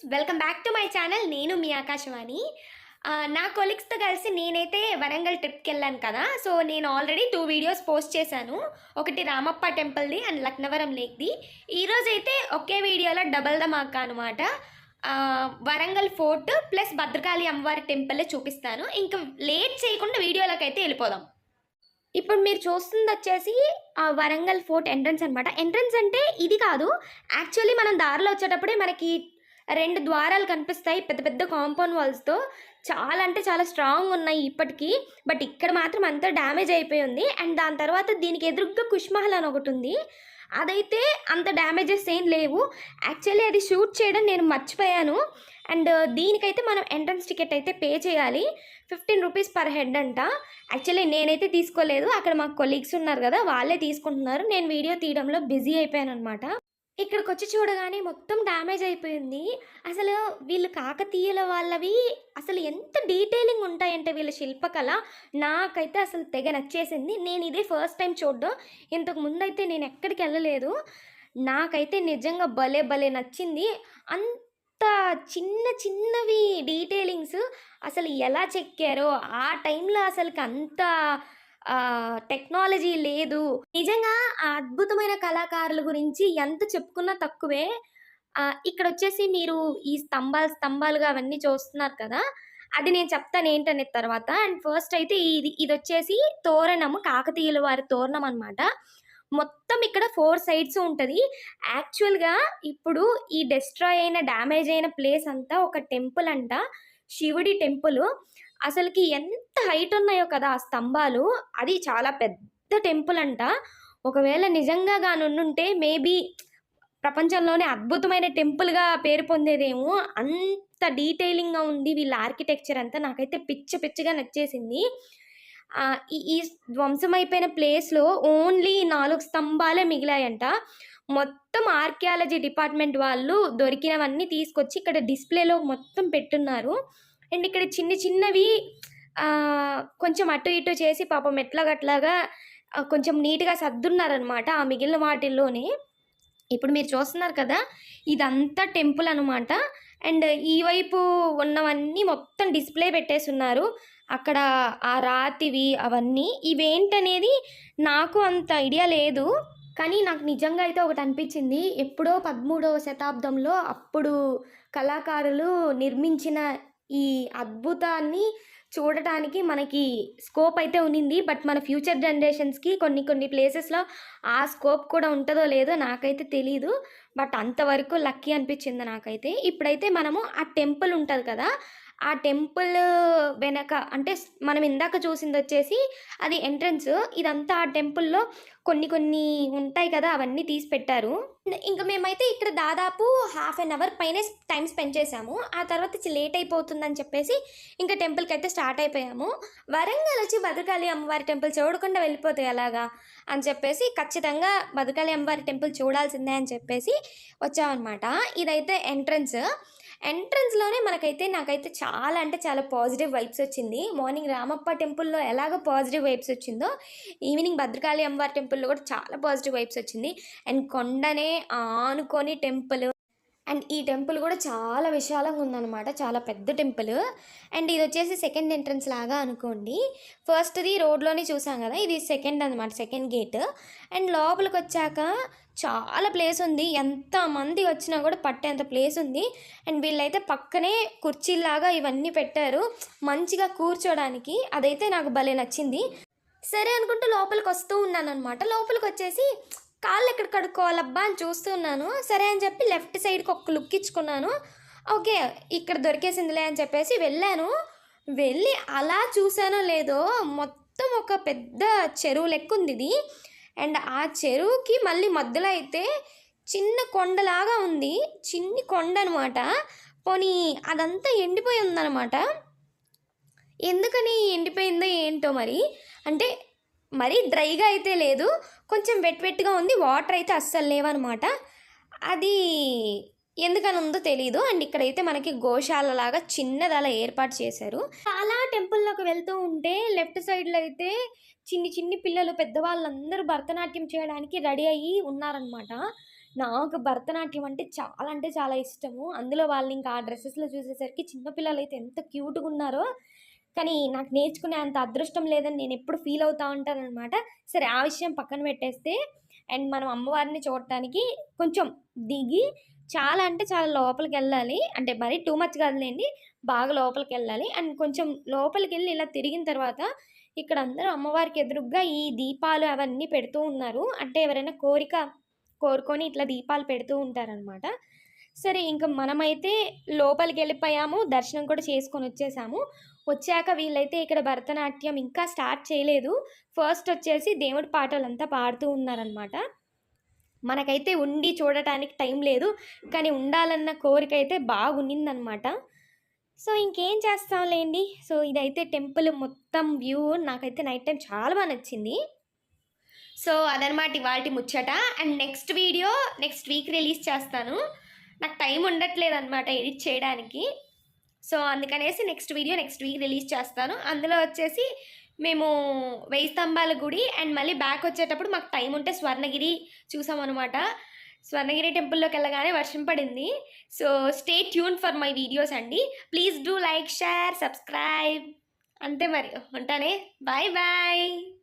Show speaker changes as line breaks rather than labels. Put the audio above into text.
Welcome back to my channel. నేను మీ ఆకాశవాణి. నా కొలీగ్స్తో కలిసి నేనైతే వరంగల్ ట్రిప్కి వెళ్ళాను కదా. సో నేను ఆల్రెడీ 2 వీడియోస్ పోస్ట్ చేశాను. ఒకటి రామప్ప టెంపుల్ది అండ్ లక్నవరం లేక్ది. ఈరోజైతే ఒకే వీడియోలో డబల్ ధమాకా అనమాట. వరంగల్ ఫోర్ట్ ప్లస్ భద్రకాళి అమ్మవారి టెంపుల్ చూపిస్తాను. ఇంకా లేట్ చేయకుండా వీడియోలోకి అయితే వెళ్ళిపోదాం. ఇప్పుడు మీరు చూస్తుంది వచ్చేసి వరంగల్ ఫోర్ట్ ఎంట్రన్స్ అనమాట. ఎంట్రన్స్ అంటే ఇది కాదు, యాక్చువల్లీ మనం దారిలో వచ్చేటప్పుడే మనకి 2 ద్వారాలు కనిపిస్తాయి పెద్ద పెద్ద కాంపౌండ్ వాల్స్తో. చాలా అంటే చాలా స్ట్రాంగ్ ఉన్నాయి ఇప్పటికీ. బట్ ఇక్కడ మాత్రం అంతా డ్యామేజ్ అయిపోయి ఉంది. అండ్ దాని తర్వాత దీనికి ఎదురుగ్గా కుష్మహల్ అని ఒకటి ఉంది. అదైతే అంత డ్యామేజెస్ ఏం లేవు. యాక్చువల్లీ అది షూట్ చేయడం నేను మర్చిపోయాను. అండ్ దీనికైతే మనం ఎంట్రన్స్ టికెట్ అయితే పే చేయాలి. 15 రూపీస్ పర్ హెడ్ అంట. యాక్చువల్లీ నేనైతే తీసుకోలేదు, అక్కడ మాకు కొలీగ్స్ ఉన్నారు కదా వాళ్ళే తీసుకుంటున్నారు. నేను వీడియో తీయడంలో బిజీ అయిపోయాను అనమాట. ఇక్కడికి వచ్చి చూడగానే మొత్తం డ్యామేజ్ అయిపోయింది. అసలు వీళ్ళు కాకతీయుల వాళ్ళవి అసలు ఎంత డీటెయిలింగ్ ఉంటాయంటే వీళ్ళ శిల్పకళ నాకైతే అసలు తెగ నచ్చేసింది. నేను ఇదే ఫస్ట్ టైం చూడడం. ఇంతకు ముందు అయితే నేను ఎక్కడికి వెళ్ళలేదు. నాకైతే నిజంగా భలే భలే నచ్చింది. అంత చిన్న చిన్నవి డీటెయిలింగ్స్ అసలు ఎలా చెక్కారో ఆ టైంలో అసలుకి అంత టెక్నాలజీ లేదు. నిజంగా ఆ అద్భుతమైన కళాకారుల గురించి ఎంత చెప్పుకున్నా తక్కువే. ఇక్కడ వచ్చేసి మీరు ఈ స్తంభాలుగా అవన్నీ చూస్తున్నారు కదా, అది నేను చెప్తాను ఏంటనేది తర్వాత. అండ్ ఫస్ట్ అయితే ఇది వచ్చేసి తోరణము, కాకతీయుల వారి తోరణం అనమాట. మొత్తం ఇక్కడ 4 సైడ్స్ ఉంటుంది. యాక్చువల్గా ఇప్పుడు ఈ డెస్ట్రాయ్ అయిన డ్యామేజ్ అయిన ప్లేస్ అంతా ఒక టెంపుల్ అంట, శివుడి టెంపుల్. అసలుకి ఎంత హైట్ ఉన్నాయో కదా ఆ స్తంభాలు. అది చాలా పెద్ద టెంపుల్ అంట. ఒకవేళ నిజంగా ఉంటే మేబీ ప్రపంచంలోనే అద్భుతమైన టెంపుల్గా పేరు పొందేదేమో. అంత డీటెయిలింగ్గా ఉంది వీళ్ళ ఆర్కిటెక్చర్ అంతా. నాకైతే పిచ్చిగా నచ్చేసింది. ఈ ధ్వంసం అయిపోయిన ప్లేస్లో ఓన్లీ 4 స్తంభాలే మిగిలాయంట. మొత్తం ఆర్కియాలజీ డిపార్ట్మెంట్ వాళ్ళు దొరికినవన్నీ తీసుకొచ్చి ఇక్కడ డిస్ప్లేలో మొత్తం పెట్టున్నారు. అండ్ ఇక్కడ చిన్నవి కొంచెం అటు ఇటు చేసి పాపం ఎట్లాగట్లాగా కొంచెం నీట్గా సర్దున్నారనమాట ఆ మిగిలిన వాటిల్లోనే. ఇప్పుడు మీరు చూస్తున్నారు కదా, ఇదంతా టెంపుల్ అనమాట. అండ్ ఈ వైపు ఉన్నవన్నీ మొత్తం డిస్ప్లే పెట్టేస్తున్నారు. అక్కడ ఆ రాతివి అవన్నీ ఇవేంటనేది నాకు అంత ఐడియా లేదు. కానీ నాకు నిజంగా అయితే ఒకటి అనిపించింది. ఎప్పుడో 13వ శతాబ్దంలో అప్పుడు కళాకారులు నిర్మించిన ఈ అద్భుతాన్ని చూడటానికి మనకి స్కోప్ అయితే ఉన్నింది. బట్ మన ఫ్యూచర్ జనరేషన్స్కి కొన్ని ప్లేసెస్లో ఆ స్కోప్ కూడా ఉంటుందో లేదో నాకైతే తెలీదు. బట్ అంతవరకు లక్కీ అనిపించింది నాకైతే. ఇప్పుడైతే మనము ఆ టెంపుల్ ఉంటుంది కదా, ఆ టెంపుల్ వెనక అంటే మనం ఇందాక చూసింది వచ్చేసి అది ఎంట్రన్స్. ఇదంతా ఆ టెంపుల్లో కొన్ని ఉంటాయి కదా, అవన్నీ తీసి పెట్టారు. ఇంకా మేమైతే ఇక్కడ దాదాపు ½ అన్ అవర్ పైనే టైం స్పెండ్ చేసాము. ఆ తర్వాత లేట్ అయిపోతుందని చెప్పేసి ఇంకా టెంపుల్కి అయితే స్టార్ట్ అయిపోయాము. వరంగల్ వచ్చి భద్రకాళి అమ్మవారి టెంపుల్ చూడకుండా వెళ్ళిపోతే ఎలాగా అని చెప్పేసి ఖచ్చితంగా భద్రకాళి అమ్మవారి టెంపుల్ చూడాల్సిందే అని చెప్పేసి వచ్చామన్నమాట. ఇదైతే ఎంట్రన్స్లోనే నాకైతే చాలా అంటే చాలా పాజిటివ్ వైబ్స్ వచ్చింది. మార్నింగ్ రామప్ప టెంపుల్లో ఎలాగో పాజిటివ్ వైబ్స్ వచ్చిందో, ఈవినింగ్ భద్రకాళి అమ్మవారి టెంపుల్లో కూడా చాలా పాజిటివ్ వైబ్స్ వచ్చింది. అండ్ కొండనే ఆనుకొని టెంపుల్. అండ్ ఈ టెంపుల్ కూడా చాలా విశాలంగా ఉందన్నమాట, చాలా పెద్ద టెంపుల్. అండ్ ఇది వచ్చేసి సెకండ్ ఎంట్రన్స్ లాగా అనుకోండి. ఫస్ట్ది రోడ్లోనే చూసాం కదా, ఇది సెకండ్ అనమాట, సెకండ్ గేట్. అండ్ లోపలికి వచ్చాక చాలా ప్లేస్ ఉంది. ఎంతమంది వచ్చినా కూడా పట్టేంత ప్లేస్ ఉంది. అండ్ వీళ్ళైతే పక్కనే కుర్చీలాగా ఇవన్నీ పెట్టారు మంచిగా కూర్చోడానికి. అదైతే నాకు భలే నచ్చింది. సరే అనుకుంటూ లోపలికి వస్తూ ఉన్నాను అనమాట. లోపలికి వచ్చేసి కాళ్ళు ఎక్కడ కడుక్కోవాలబ్బా అని చూస్తున్నాను. సరే అని చెప్పి లెఫ్ట్ సైడ్కి ఒక లుక్ ఇచ్చుకున్నాను. ఓకే, ఇక్కడ దొరికేసిందిలే అని చెప్పేసి వెళ్ళి అలా చూసానో లేదో మొత్తం ఒక పెద్ద చెరువు లెక్క ఉంది ఇది. అండ్ ఆ చెరువుకి మళ్ళీ మధ్యలో అయితే చిన్న కొండలాగా ఉంది, చిన్ని కొండ అనమాట. పోనీ అదంతా ఎండిపోయి ఉందన్నమాట. ఎందుకని ఎండిపోయిందో ఏంటో మరి. అంటే మరీ డ్రైగా అయితే లేదు, కొంచెం వెట్గా ఉంది. వాటర్ అయితే అస్సలు లేవన్నమాట. అది ఎందుకని ఉందో తెలీదు. అండ్ ఇక్కడైతే మనకి గోశాల లాగా చిన్నది అలా ఏర్పాటు చేశారు. చాలా టెంపుల్లోకి వెళ్తూ ఉంటే లెఫ్ట్ సైడ్లో అయితే చిన్ని పిల్లలు పెద్దవాళ్ళందరూ భరతనాట్యం చేయడానికి రెడీ అయ్యి ఉన్నారనమాట. నాకు భరతనాట్యం అంటే చాలా ఇష్టము. అందులో వాళ్ళింకా ఆ డ్రెసెస్‌లో చూసేసరికి చిన్న పిల్లలైతే ఎంత క్యూట్‌గున్నారో. కానీ నాకు నేర్చుకునే అంత అదృష్టం లేదని నేనెప్పుడు ఫీల్ అవుతా ఉంటాననమాట. సరే ఆ విషయం పక్కన పెట్టేస్తే అండ్ మనం అమ్మవారిని చూడటానికి కొంచెం దిగి చాలా అంటే చాలా లోపలికెళ్ళాలి. అంటే మరీ టూ మచ్ కాదులెండి. బాగా లోపలికెళ్ళాలి. అండ్ కొంచెం లోపలికెళ్ళి ఇలా తిరిగిన తర్వాత ఇక్కడ అందరూ అమ్మవారికి ఎదురుగ్గా ఈ దీపాలు అవన్నీ పెడుతూ ఉన్నారు. అంటే ఎవరైనా కోరిక కోరుకొని ఇట్లా దీపాలు పెడుతూ ఉంటారనమాట. సరే ఇంక మనమైతే లోపలికెళ్ళిపోయాము. దర్శనం కూడా చేసుకొనొచ్చేసాము. వచ్చాక వీళ్ళైతే ఇక్కడ భరతనాట్యం ఇంకా స్టార్ట్ చేయలేదు. ఫస్ట్ వచ్చేసి దేవుడి పాటలంతా పాడుతూ ఉన్నారనమాట. మనకైతే ఉండి చూడటానికి టైం లేదు. కానీ ఉండాలన్న కోరికైతే బాగున్నిందనమాట. సో, ఇంకేం చేస్తాంలేండి. సో, ఇదైతే టెంపుల్ మొత్తం వ్యూ నాకైతే నైట్ టైమ్ చాలా నచ్చింది. సో, అదనమాట ఇవాల్టి ముచ్చట. And next video next week release చేస్తాను. నాకు టైం ఉండట్లేదనమాట ఎడిట్ చేయడానికి. సో, అందుకనేసి next video next week release చేస్తాను. అందులో వచ్చేసి మేము 1000 స్తంభాల గుడి అండ్ మళ్ళీ బ్యాక్ వచ్చేటప్పుడు మాకు టైం ఉంటే స్వర్ణగిరి చూసామనమాట. స్వర్ణగిరి టెంపుల్‌లోకెళ్ళగానే వర్షం పడింది. So, stay tuned for my videos అండి. Please do like, share, subscribe. అంతే మరి. ఉంటానే. Bye bye.